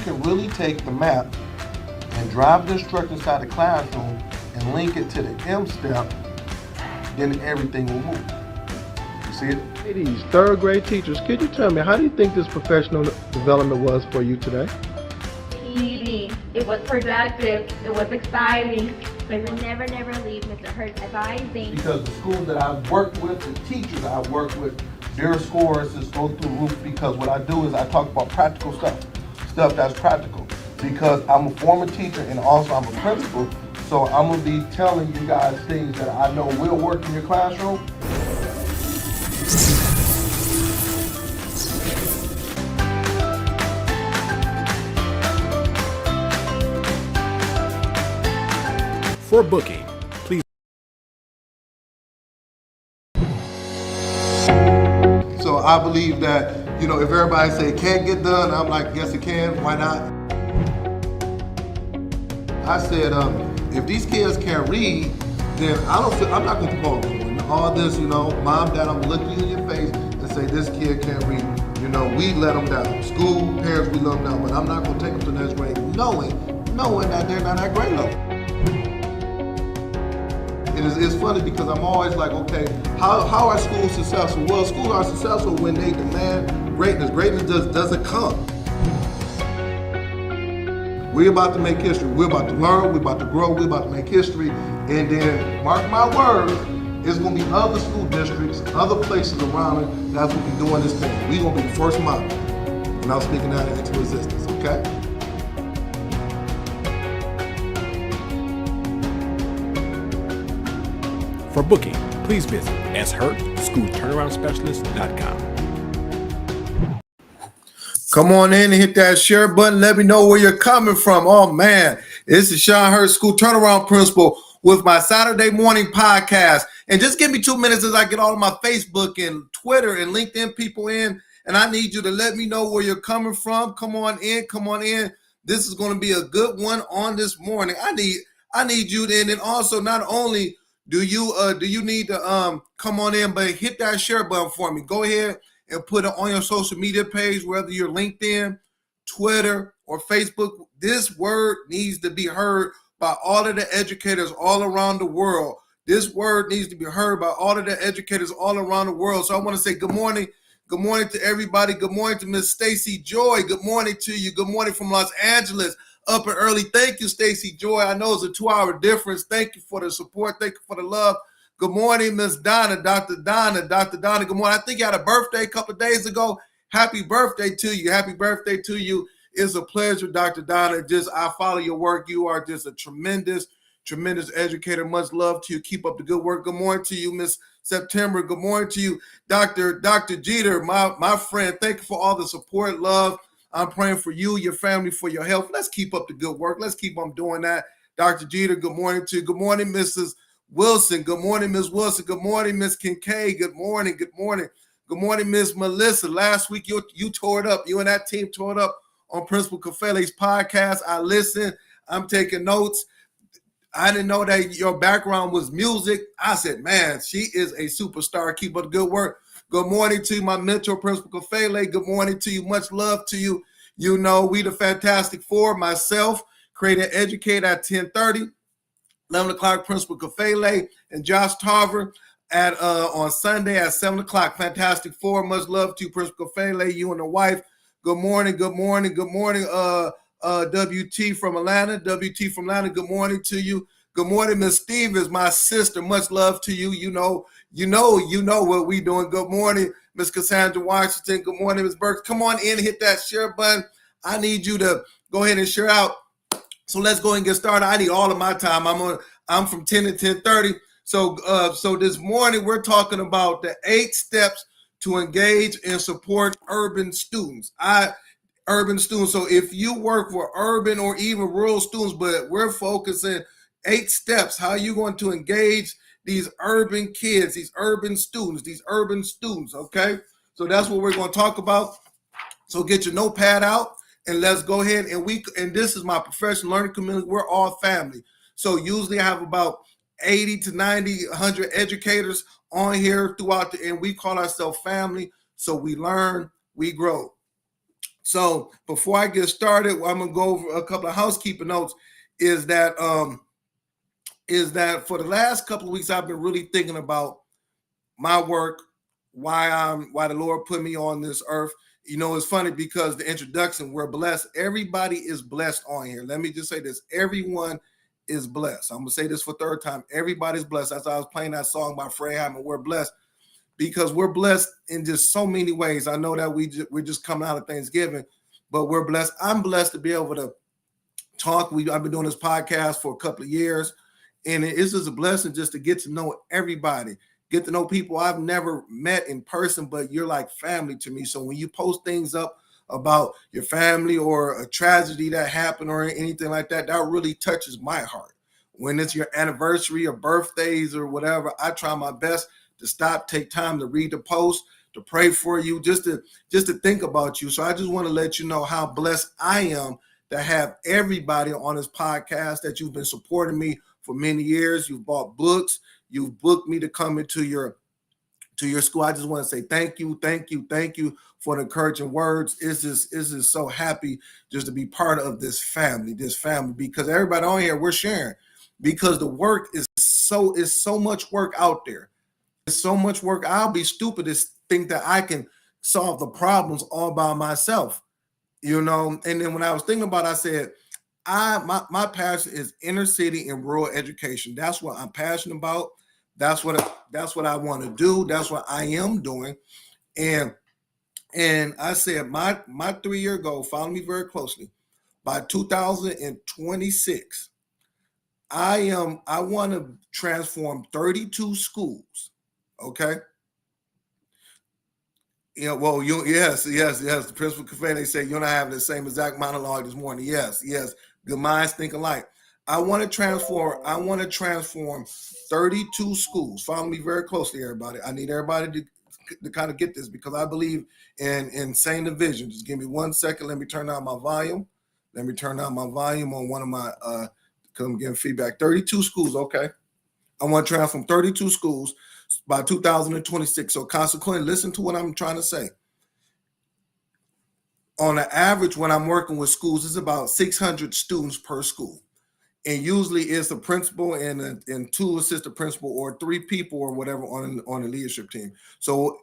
can really take the map and drive the instructor inside the classroom and link it to the M step, then everything will move. You see it? Ladies, third grade teachers, could you tell me, how do you think this professional development was for you today? Easy. It was productive. It was exciting. We will never leave Mr. Hurt's advising. Because the schools that I've worked with, the teachers I've worked with, their scores just go through the roof, because what I do is I talk about practical stuff that's practical. Because I'm a former teacher and also I'm a principal, so I'm gonna be telling you guys things that I know will work in your classroom. For booking, please. So I believe that, if everybody say it can't get done, I'm like, yes it can, why not? I said, if these kids can't read, then I'm not gonna promote them. All this, mom, dad, I'm gonna look you in your face and say this kid can't read. We let them down. School, parents, we let them down, but I'm not gonna take them to the next grade knowing that they're not at grade level. It's funny because I'm always like, okay, how are schools successful? Well, schools are successful when they demand greatness. Greatness just doesn't come. We're about to make history. We're about to learn. We're about to grow. We're about to make history. And then, mark my words, it's going to be other school districts, other places around it that's going to be doing this thing. We're going to be the first model. And I'm speaking that into existence, okay? For booking, please visit shurtschoolturnaroundspecialist.com. Come on in and hit that share button. Let me know where you're coming from. Oh man, this is Sean Hurt, School Turnaround Principal, with my Saturday morning podcast. And just give me 2 minutes as I get all of my Facebook and Twitter and LinkedIn people in. And I need you to let me know where you're coming from. Come on in. This is going to be a good one on this morning. I need you to, and then also not only do you need to come on in, but hit that share button for me. Go ahead and put it on your social media page, whether you're LinkedIn, Twitter, or Facebook. This word needs to be heard by all of the educators all around the world. This word needs to be heard by all of the educators all around the world. So I want to say good morning. Good morning to everybody. Good morning to Miss Stacy Joy. Good morning to you. Good morning from Los Angeles. Up and early. Thank you, Stacy Joy. I know it's a 2-hour difference. Thank you for the support. Thank you for the love. Good morning, Miss Donna, Dr. Donna. Good morning. I think you had a birthday a couple of days ago. Happy birthday to you. Happy birthday to you. It's a pleasure, Dr. Donna. I follow your work. You are just a tremendous educator. Much love to you. Keep up the good work. Good morning to you, Miss September. Good morning to you, Dr. Jeter, my friend. Thank you for all the support, love. I'm praying for you, your family, for your health. Let's keep up the good work. Let's keep on doing that. Dr. Jeter, good morning to you. Good morning, Mrs. Wilson. Good morning, Ms. Wilson. Good morning, Ms. Kincaid. Good morning. Good morning, Ms. Melissa. Last week, you tore it up. You and that team tore it up on Principal Kafele's podcast. I listened. I'm taking notes. I didn't know that your background was music. I said, man, she is a superstar. Keep up the good work. Good morning to you, my mentor, Principal Kafele. Good morning to you. Much love to you. We the Fantastic Four, myself, Create and Educate at 10:30, 11 o'clock, Principal Kafele, and Josh Tarver on Sunday at 7 o'clock. Fantastic Four. Much love to you, Principal Kafele, you and the wife. Good morning. WT from Atlanta. Good morning to you. Good morning, Miss Stevens, my sister. Much love to you. You know what we doing. Good morning, Miss Cassandra Washington. Good morning, Miss Burks. Come on in, hit that share button. I need you to go ahead and share out. So let's go and get started. I need all of my time. I'm from 10 to 10:30. So this morning we're talking about the 8 steps to engage and support urban students. So if you work for urban or even rural students, but we're focusing 8 steps, how are you going to engage these urban kids, these urban students, okay? So that's what we're going to talk about. So get your notepad out and let's go ahead and this is my professional learning community. We're all family. So usually I have about 80 to 90, 100 educators on here throughout and we call ourselves family. So we learn, we grow. So before I get started, I'm gonna go over a couple of housekeeping notes. Is that for the last couple of weeks I've been really thinking about my work, why the Lord put me on this earth. You know, it's funny because the introduction, we're blessed. Everybody is blessed on here. Let me just say this: everyone is blessed. I'm gonna say this for third time. Everybody's blessed. That's why I was playing that song by Fred Hammond. We're blessed because we're blessed in just so many ways. I know that we're just coming out of Thanksgiving, but we're blessed. I'm blessed to be able to talk. I've been doing this podcast for a couple of years, and it's just a blessing just to get to know everybody, get to know people I've never met in person, but you're like family to me. So when you post things up about your family or a tragedy that happened or anything like that, that really touches my heart. When it's your anniversary or birthdays or whatever, I try my best to stop, take time to read the post, to pray for you, just to think about you. So I just want to let you know how blessed I am to have everybody on this podcast, that you've been supporting me for many years. You've bought books, you've booked me to come into your school. I just want to say thank you for the encouraging words. It's just so happy just to be part of this family, because everybody on here, we're sharing, because the work is so much work out there. It's so much work. I'll be stupid to think that I can solve the problems all by myself, you know. And then when I was thinking about it, I said, my passion is inner city and rural education. That's what I'm passionate about. That's what I want to do. That's what I am doing. And I said my 3-year goal, follow me very closely, by 2026, I want to transform 32 schools. Okay. Yeah, well, yes. The principal cafe, they say you're not having the same exact monologue this morning. Yes. Good minds think alike. I want to transform 32 schools. Follow me very closely, everybody. I need everybody to kind of get this, because I believe in same division. Just give me 1 second. Let me turn down my volume. On one of my come getting feedback. 32 schools, okay. I want to transform 32 schools by 2026. So consequently, listen to what I'm trying to say. On an average, when I'm working with schools, it's about 600 students per school. And usually it's a principal and 2 assistant principal or 3 people or whatever on the leadership team. So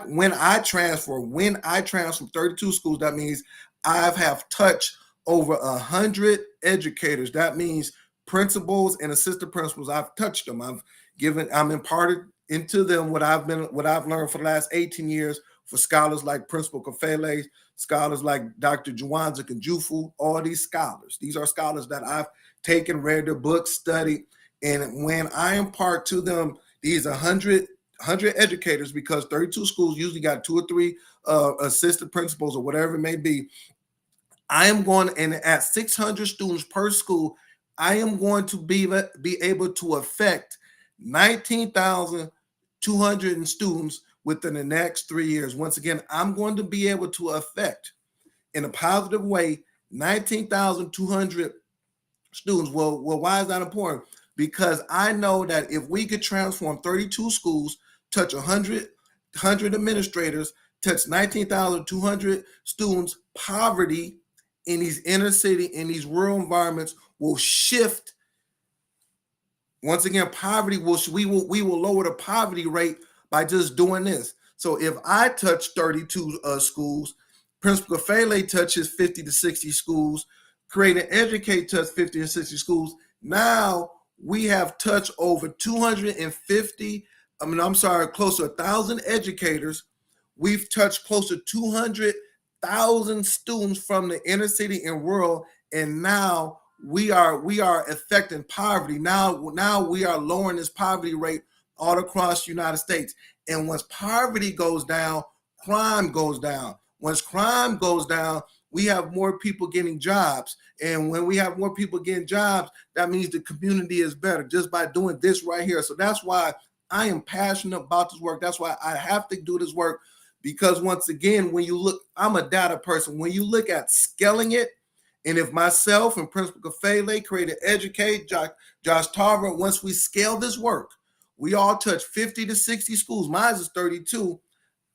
when I transform 32 schools, that means I have touched over 100 educators. That means principals and assistant principals. I've touched them. I'm imparted into them what I've learned for the last 18 years, for scholars like Principal Kafele, scholars like Dr. Juwanza Kanjufu, all these scholars. These are scholars that I've taken, read their books, studied. And when I impart to them these 100 educators, because 32 schools usually got 2 or 3 assistant principals or whatever it may be, I am going, and at 600 students per school, I am going to be able to affect 19,200 students within the next 3 years. Once again, I'm going to be able to affect, in a positive way, 19,200 students. Well, why is that important? Because I know that if we could transform 32 schools, touch 100 administrators, touch 19,200 students, poverty in these inner city, in these rural environments will shift. Once again, we will lower the poverty rate by just doing this. So if I touch 32 schools, Principal Fele touches 50 to 60 schools, Create and Educate touch 50 to 60 schools. Now we have touched over 250, close to 1,000 educators. We've touched close to 200,000 students from the inner city and rural, and now we are affecting poverty. Now we are lowering this poverty rate all across the United States. And once poverty goes down, crime goes down. Once crime goes down, we have more people getting jobs. And when we have more people getting jobs, that means the community is better just by doing this right here. So that's why I am passionate about this work. That's why I have to do this work, because once again, when you look, I'm a data person. When you look at scaling it, and if myself and Principal Kafele, Create and Educate, Josh Tarver, once we scale this work, we all touch 50 to 60 schools. Mine is 32.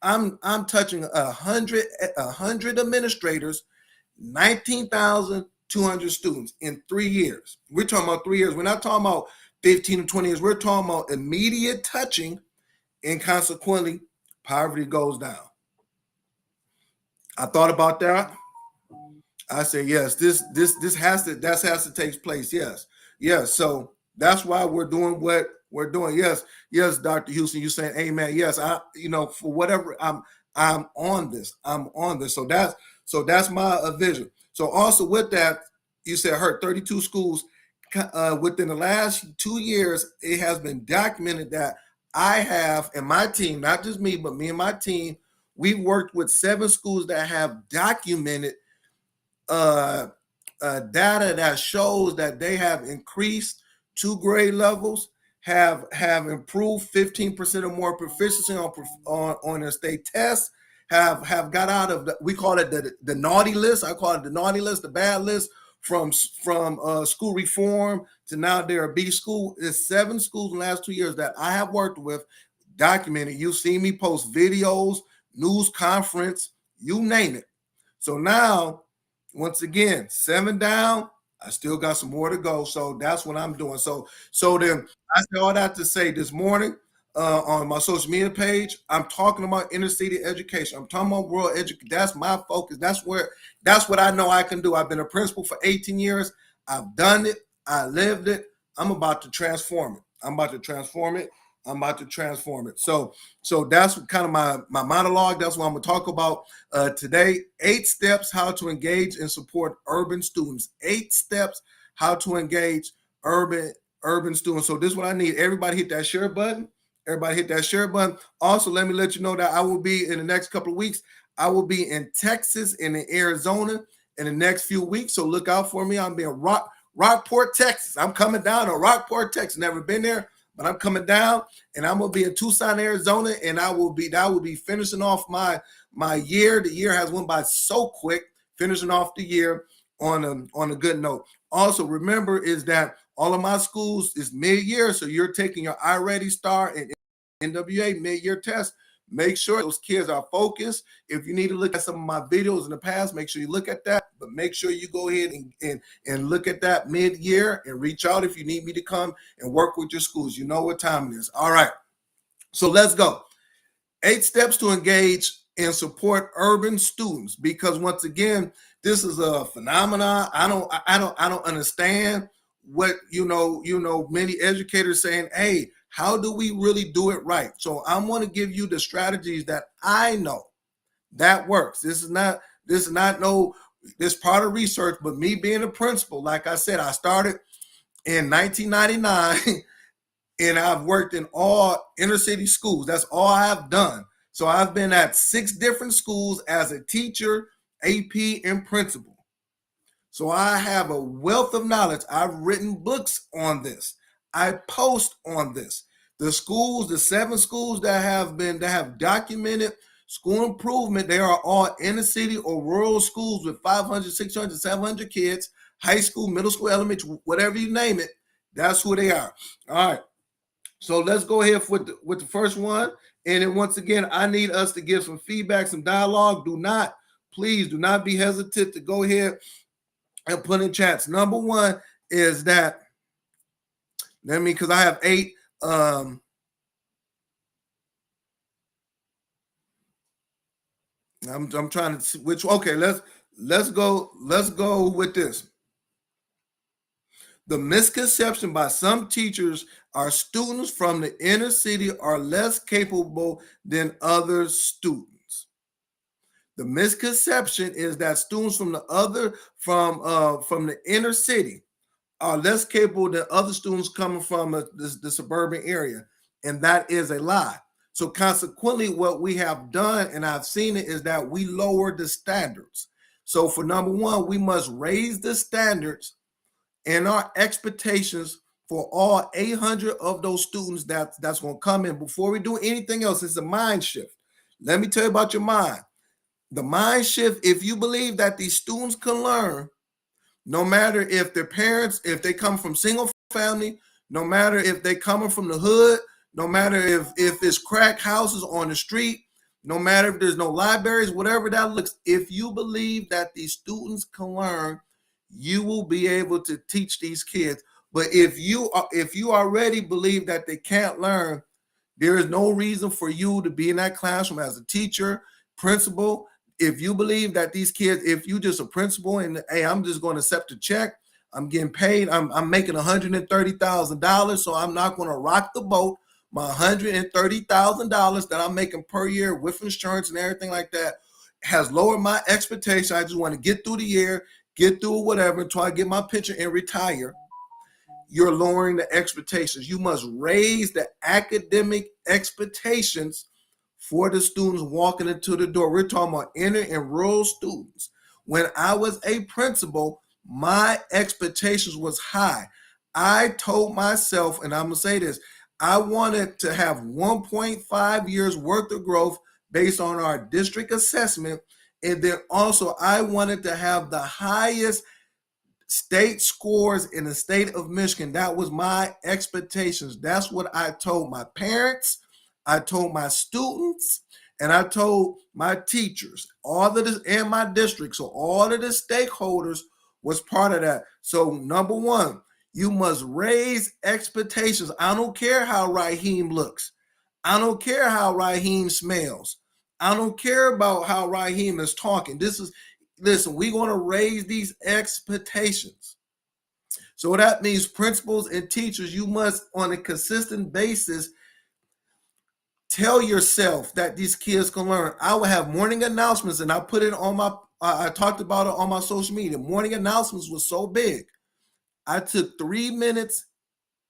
I'm touching 100 administrators, 19,200 students in 3 years. We're talking about 3 years. We're not talking about 15 to 20 years. We're talking about immediate touching, and consequently, poverty goes down. I thought about that. I said, yes, this has to take place. Yes, yes. So that's why we're doing what we're doing. Yes, yes, Dr. Houston, you saying amen. Yes, for whatever I'm on this. I'm on this. So that's my vision. So also with that, you said 32 schools within the last 2 years. It has been documented that I have, and my team, not just me, but me and my team, we worked with 7 schools that have documented data that shows that they have increased 2 grade levels, have improved 15% or more proficiency on their state tests, have got out of we call it the naughty list. I call it the naughty list, the bad list, from school reform to now they're a B school. There's 7 schools in the last 2 years that I have worked with, documented. You've seen me post videos, news conference, you name it. So now, once again, 7 down. I still got some more to go. So that's what I'm doing. So then I said all that to say this morning on my social media page, I'm talking about inner city education. I'm talking about rural education. That's my focus. That's what I know I can do. I've been a principal for 18 years. I've done it. I lived it. I'm about to transform it. I'm about to transform it. So that's kind of my monologue. That's what I'm going to talk about today. 8 steps how to engage and support urban students. 8 steps how to engage urban students. So this is what I need. Everybody hit that share button. Also, let me let you know that I will be in the next couple of weeks. I will be in Texas and in Arizona in the next few weeks. So look out for me. I'm being Rockport, Texas. I'm coming down to Rockport, Texas. Never been there, but I'm coming down, and I'm gonna be in Tucson, Arizona, and that will be finishing off my year. The year has went by so quick, finishing off the year on a good note. Also, remember is that all of my schools is mid-year, so you're taking your iReady Star and NWA mid-year test. Make sure those kids are focused. If you need to look at some of my videos in the past, make sure you look at that. But make sure you go ahead and look at that mid-year and reach out if you need me to come and work with your schools. You know what time it is. All right. So let's go. 8 steps to engage and support urban students. Because once again, this is a phenomenon. I don't understand what many educators saying, hey, how do we really do it right? So I want to give you the strategies that I know that works. This is part of research, but me being a principal, like I said, I started in 1999 and I've worked in all inner city schools. That's all I have done. So I've been at 6 different schools as a teacher, AP, and principal. So I have a wealth of knowledge. I've written books on this. I post on this. The 7 schools that have documented school improvement, they are all inner city or rural schools with 500, 600, 700 kids, high school, middle school, elementary, whatever you name it. That's who they are. All right. So let's go ahead with the first one. And then once again, I need us to give some feedback, some dialogue. Please do not be hesitant to go ahead and put in chats. Number 1 is that, because I have 8. I'm trying to see which. Okay, let's go with this. The misconception by some teachers are students from the inner city are less capable than other students. The misconception is that students from the inner city are less capable than other students coming from the suburban area, and that is a lie. So consequently, what we have done, and I've seen it, is that we lower the standards. So for number 1, we must raise the standards and our expectations for all 800 of those students that's going to come in. Before we do anything else, it's a mind shift. Let me tell you about your mind. The mind shift, if you believe that these students can learn, no matter if their parents, if they come from single family, no matter if they coming from the hood, no matter if it's crack houses on the street, no matter if there's no libraries, whatever that looks, if you believe that these students can learn, you will be able to teach these kids. But if you already believe that they can't learn, there is no reason for you to be in that classroom as a teacher, principal. If you believe that these kids, if you just a principal and hey, I'm just going to accept a check, I'm getting paid, I'm making $130,000, so I'm not going to rock the boat. My $130,000 that I'm making per year with insurance and everything like that has lowered my expectation. I just want to get through the year, get through whatever, and try to get my pension and retire. You're lowering the expectations. You must raise the academic expectations for the students walking into the door. We're talking about inner and rural students. When I was a principal, my expectations was high. I told myself, and I'm going to say this, I wanted to have 1.5 years worth of growth based on our district assessment. And then also I wanted to have the highest state scores in the state of Michigan. That was my expectations. That's what I told my parents, I told my students, and I told my teachers, all of this, and my district. So all of the stakeholders was part of that. So number one, you must raise expectations. I don't care how Raheem looks. I don't care how Raheem smells. I don't care about how Raheem is talking. Listen, we're going to raise these expectations. So that means principals and teachers, you must on a consistent basis tell yourself that these kids can learn. I will have morning announcements, and I put it on I talked about it on my social media. Morning announcements was so big. I took 3 minutes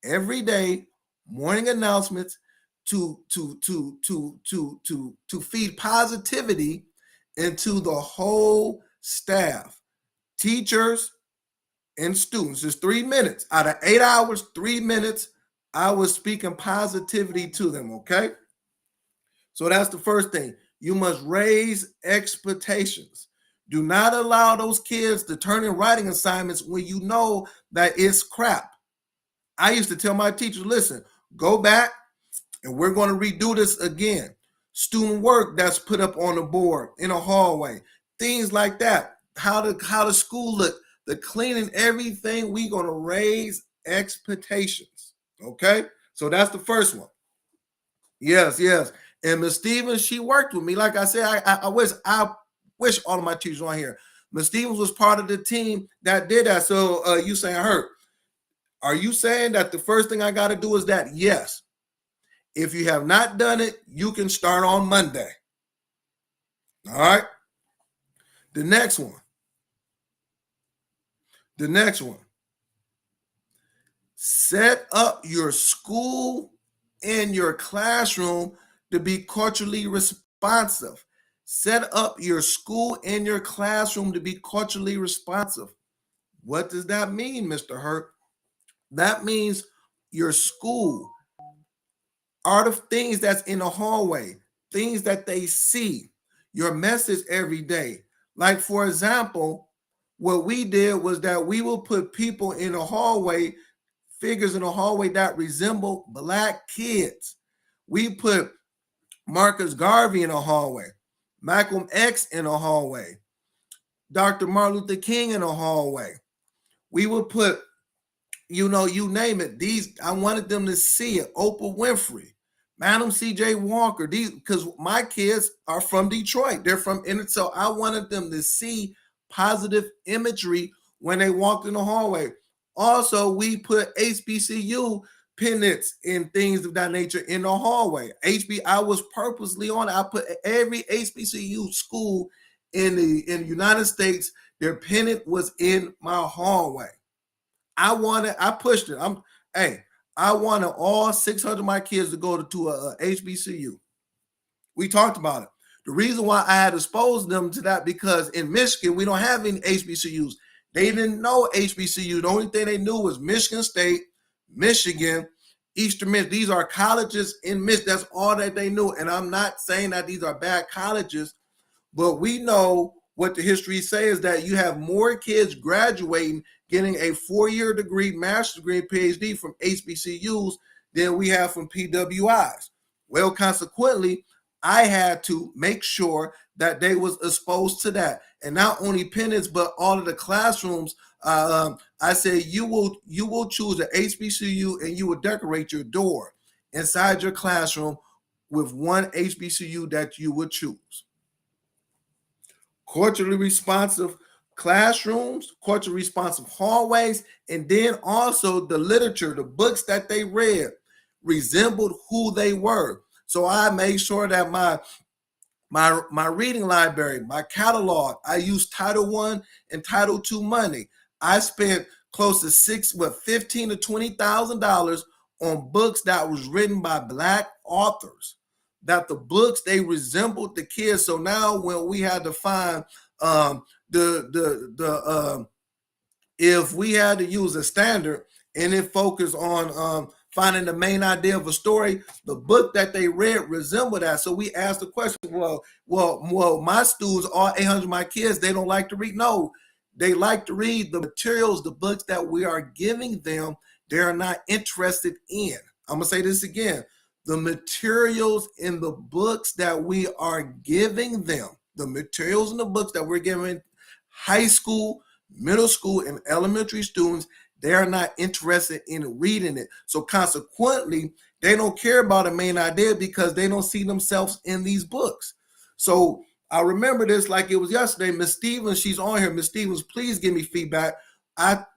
every day, morning announcements to feed positivity into the whole staff, teachers and students. It's 3 minutes out of 8 hours, 3 minutes. I was speaking positivity to them. Okay. So that's the first thing. You must raise expectations. Do not allow those kids to turn in writing assignments when you know that it's crap. I used to tell my teachers, listen, go back and we're going to redo this again. Student work that's put up on the board in a hallway, things like that. How the school look, the cleaning, everything. We're going to raise expectations. Okay, so that's the first one. Yes. And Ms. Stevens, she worked with me. Like I said, I wish all of my teachers were on here. Ms. Stevens was part of the team that did that. So you saying her? Are you saying that the first thing I got to do is that? Yes. If you have not done it, you can start on Monday. All right. The next one. Set up your school and your classroom to be culturally responsive. Set up your school and your classroom to be culturally responsive. What does that mean, Mr. Hurt? That means your school are the things that's in the hallway, things that they see, your message every day. Like, for example, what we did was that we will put people in the hallway, figures in the hallway that resemble Black kids. We put Marcus Garvey in the hallway, Malcolm X in the hallway, Dr. Martin Luther King in the hallway. We would put, you name it. I wanted them to see it. Oprah Winfrey, Madam C.J. Walker, because my kids are from Detroit. They're from so I wanted them to see positive imagery when they walked in the hallway. Also, we put HBCU pennants and things of that nature in the hallway. I was purposely on it. I put every HBCU school in the United States, their pennant was in my hallway. I pushed it. I wanted all 600 of my kids to go to a HBCU. We talked about it. The reason why I had exposed them to that, because in Michigan, we don't have any HBCUs. They didn't know HBCU. The only thing they knew was Michigan State, Michigan, Eastern Michigan. These are colleges in Michigan. That's all that they knew. And I'm not saying that these are bad colleges, but we know what the history says, that you have more kids graduating, getting a 4-year degree, master's degree, PhD from HBCUs than we have from PWIs. Well, consequently, I had to make sure that they was exposed to that, and not only penance, but all of the classrooms. I said you will choose an HBCU and you will decorate your door inside your classroom with one HBCU that you would choose. Culturally responsive classrooms, culturally responsive hallways, and then also the literature, the books that they read resembled who they were. So I made sure that my reading library, my catalog, I used Title One and Title II money. I spent close to 15 to $20,000 on books that was written by Black authors. That the books they resembled the kids. So now when we had to find the if we had to use a standard and it focused on finding the main idea of a story, the book that they read resembled that. So we asked the question, well, my students, all 800 of my kids, they don't like to read. No, they like to read the materials, the books that we are giving them, they're not interested in. I'm going to say this again. The materials in the books that we are giving them, the materials in the books that we're giving high school, middle school, and elementary students, they are not interested in reading it. So consequently, they don't care about the main idea because they don't see themselves in these books. So I remember this like it was yesterday. Miss Stevens, she's on here. Miss Stevens, please give me feedback.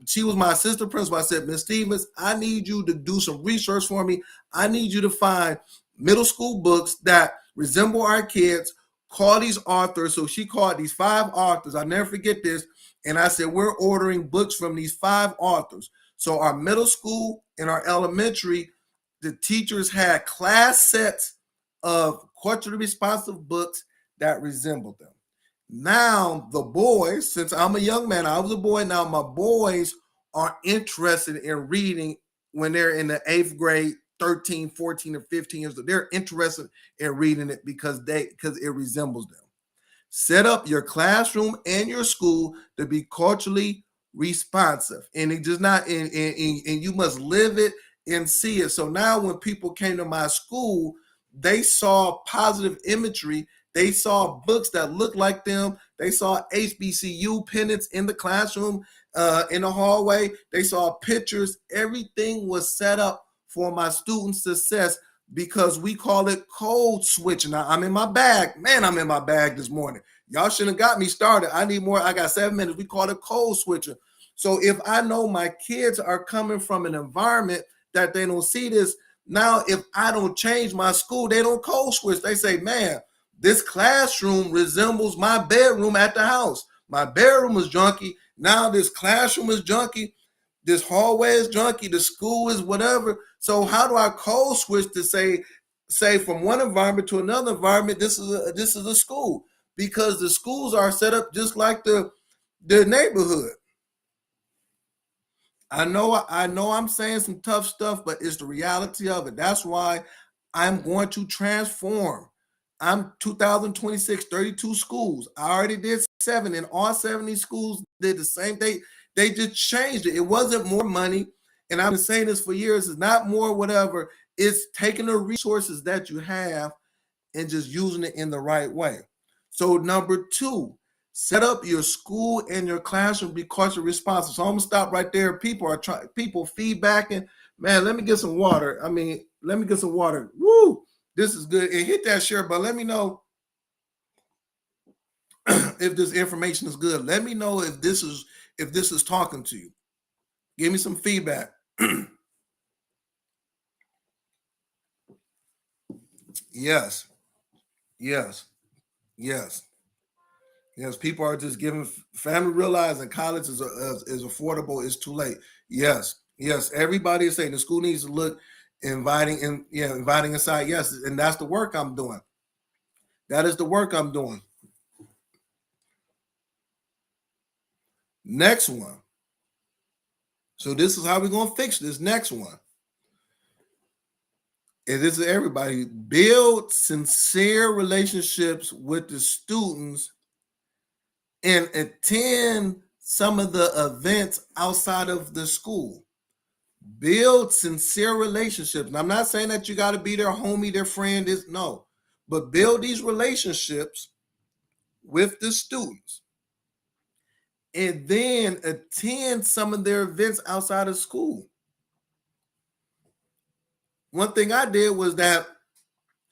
She was my assistant principal. I said, Miss Stevens, I need you to do some research for me. I need you to find middle school books that resemble our kids. Call these authors. So she called these 5 authors. I'll never forget this. And I said, we're ordering books from these 5 authors. So our middle school and our elementary, the teachers had class sets of culturally responsive books that resembled them. Now the boys, since I'm a young man, I was a boy, now my boys are interested in reading when they're in the 8th grade, 13, 14, or 15 years old. They're interested in reading it because it resembles them. Set up your classroom and your school to be culturally responsive, and it does not, and you must live it and see it. So now when people came to my school, they saw positive imagery. They saw books that looked like them. They saw HBCU pennants in the classroom, in the hallway. They saw pictures. Everything was set up for my students' success because we call it code switching. Now, I'm in my bag. Man, I'm in my bag this morning. Y'all shouldn't have got me started. I need more. I got 7 minutes. We call it code switching. So if I know my kids are coming from an environment that they don't see this, now if I don't change my school, they don't code switch. They say, man, this classroom resembles my bedroom at the house. My bedroom is junky. Now this classroom is junky. This hallway is junky. The school is whatever. So how do I code switch to say from one environment to another environment? This is a school, because the schools are set up just like the neighborhood. I know I'm saying some tough stuff, but it's the reality of it. That's why I'm going to transform. I'm 2026, 32 schools. I already did 7, and all 70 schools did the same thing. They just changed it. It wasn't more money. And I've been saying this for years. It's not more whatever. It's taking the resources that you have and just using it in the right way. So number 2, set up your school and your classroom be culturally responsive. So I'm gonna stop right there. People feedbacking. Man, let me get some water. Let me get some water. Woo! This is good. And hit that share button. Let me know if this information is good. Let me know if this is talking to you. Give me some feedback. Yes. People are just giving. Family realizing college is affordable. It's too late. Yes. Everybody is saying the school needs to look inviting and inviting inside. Yes, and that's the work I'm doing. That is the work I'm doing. Next one. So this is how we're going to fix this next one. And this is everybody. Build sincere relationships with the students and attend some of the events outside of the school. Build sincere relationships. And I'm not saying that you got to be their homie, their friend. No. but build these relationships with the students and then attend some of their events outside of school. One thing I did was that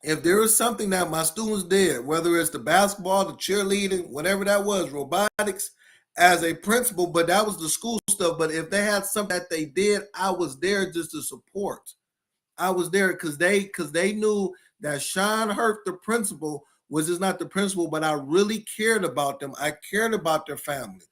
if there was something that my students did, whether it's the basketball, the cheerleading, whatever that was, robotics, as a principal, but that was the school stuff. But if they had something that they did, I was there just to support. I was there because they knew that Sean Hurt, the principal, was just not the principal, but I really cared about them. I cared about their family.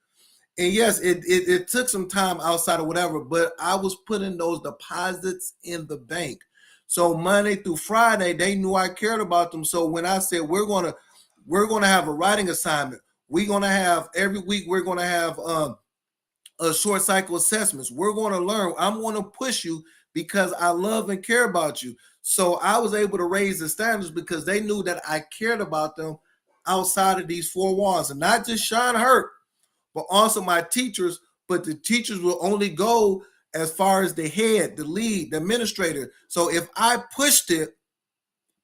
And yes, it took some time outside of whatever, but I was putting those deposits in the bank. So Monday through Friday, they knew I cared about them. So when I said we're gonna have a writing assignment, we're gonna have every week we're gonna have a short cycle assessments. We're gonna learn. I'm gonna push you because I love and care about you. So I was able to raise the standards because they knew that I cared about them outside of these four walls, and not just Sean Hurt, but also my teachers. But the teachers will only go as far as the head, the lead, the administrator. So if I pushed it,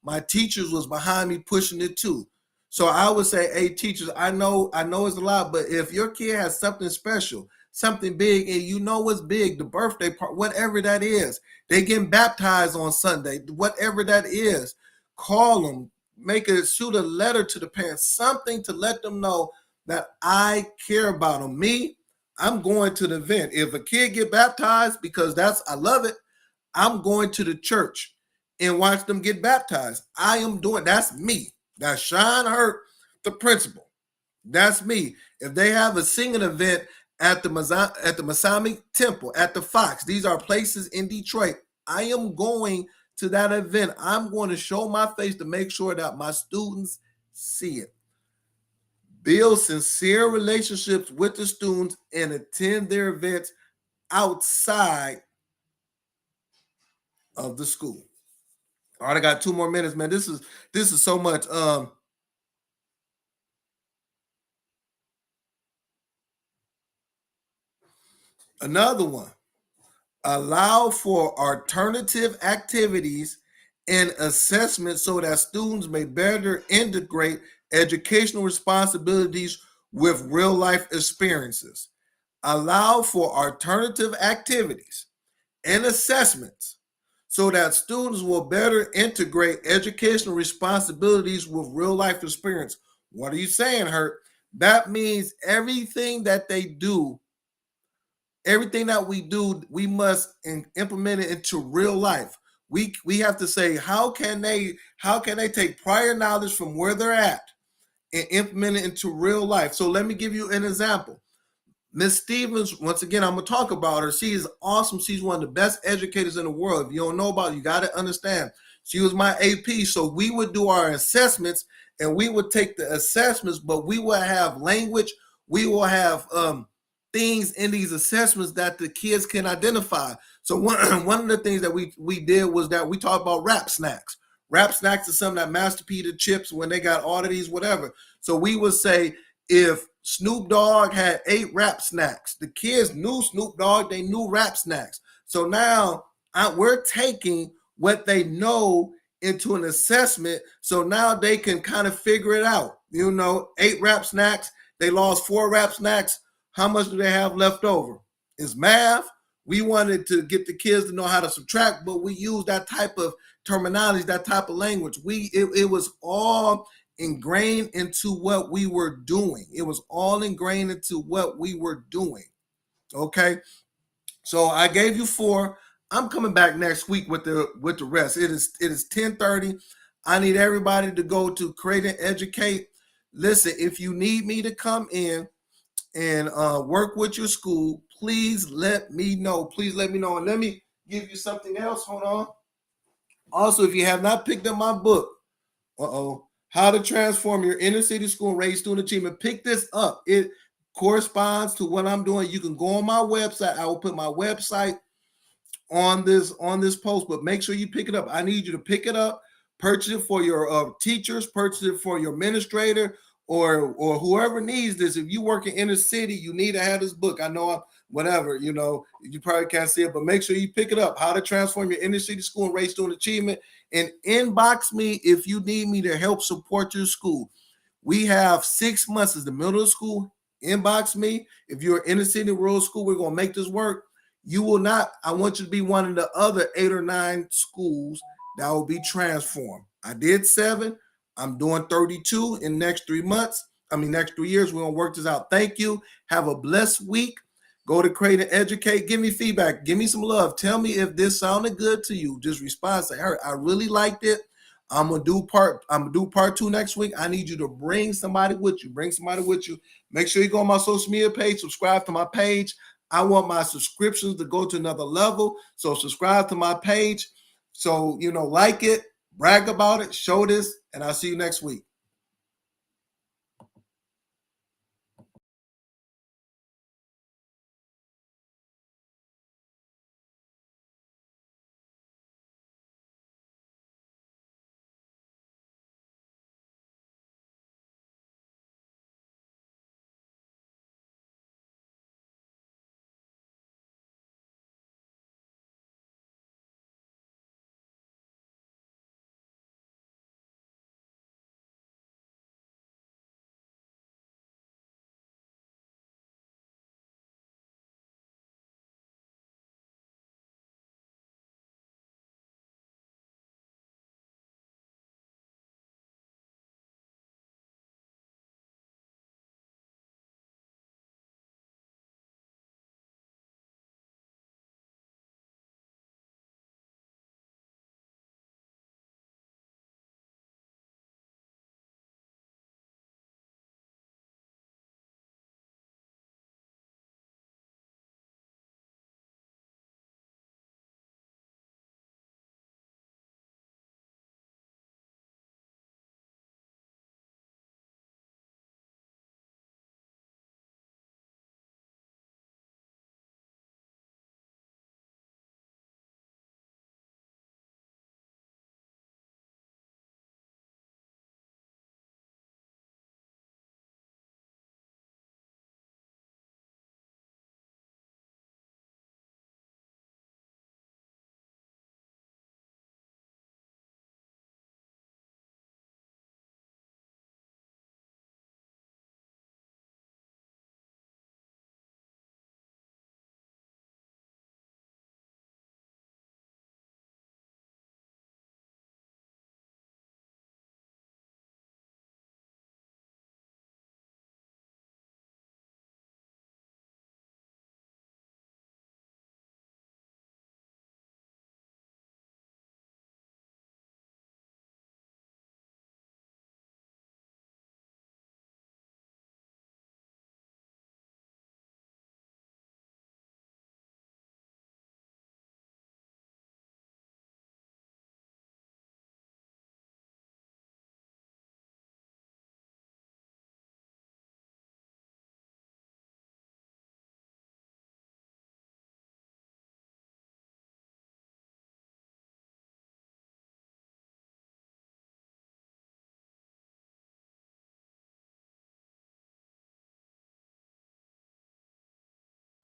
my teachers was behind me pushing it too. So I would say, hey, teachers, I know it's a lot, but if your kid has something special, something big, and you know what's big, the birthday part, whatever that is, they getting baptized on Sunday, whatever that is, call them, shoot a letter to the parents, something to let them know that I care about them. Me, I'm going to the event. If a kid get baptized, because I love it, I'm going to the church and watch them get baptized. That's me. That's Sean Hurt, the principal. That's me. If they have a singing event at the Masonic Temple, at the Fox, these are places in Detroit, I am going to that event. I'm going to show my face to make sure that my students see it. Build sincere relationships with the students and attend their events outside of the school. All right, I got 2 more minutes, man. This is so much. Another one. Allow for alternative activities and assessment so that students may better integrate educational responsibilities with real life experiences. Allow for alternative activities and assessments so that students will better integrate educational responsibilities with real life experience. What are you saying, Hurt? That means everything that they do, everything that we do, we must implement it into real life. We have to say, how can they take prior knowledge from where they're at and implement it into real life? So let me give you an example. Miss Stevens, once again, I'm going to talk about her. She is awesome. She's one of the best educators in the world. If you don't know about it, you got to understand. She was my AP. So we would do our assessments and we would take the assessments, but we will have language. We will have things in these assessments that the kids can identify. So one of the things that we did was that we talked about rap snacks. Rap snacks is something that Master P, the chips, when they got all of these, whatever. So we would say, if Snoop Dogg had 8 rap snacks, the kids knew Snoop Dogg, they knew rap snacks. So now we're taking what they know into an assessment, so now they can kind of figure it out. 8 rap snacks, they lost 4 rap snacks. How much do they have left over? It's math. We wanted to get the kids to know how to subtract, but we used that type of terminology, that type of language. It was all ingrained into what we were doing. It was all ingrained into what we were doing. Okay. So I gave you 4. I'm coming back next week with the rest. It is 10:30. I need everybody to go to Create and Educate. Listen, if you need me to come in and work with your school, please let me know. Please let me know. And let me give you something else. Hold on. Also, if you have not picked up my book, How to Transform Your Inner City School and Raise Student Achievement, pick this up. It corresponds to what I'm doing. You can go on my website. I will put my website on this post, but make sure you pick it up. I need you to pick it up, purchase it for your teachers, purchase it for your administrator, or whoever needs this. If you work in inner city, you need to have this book. I know whatever, you probably can't see it, but make sure you pick it up. How to Transform Your Inner City School and Raise Student Achievement. And inbox me if you need me to help support your school. We have 6 months as the middle of school. Inbox me. If you're in a city rural school, we're going to make this work. You will not. I want you to be one of the other 8 or 9 schools that will be transformed. I did 7. I'm doing 32 in the next 3 months. Next 3 years. We're going to work this out. Thank you. Have a blessed week. Go to Create and Educate. Give me feedback. Give me some love. Tell me if this sounded good to you. Just respond. Say, hey, I really liked it. I'm gonna do part 2 next week. I need you to bring somebody with you. Make sure you go on my social media page, subscribe to my page. I want my subscriptions to go to another level. So subscribe to my page. So like it, brag about it, show this, and I'll see you next week.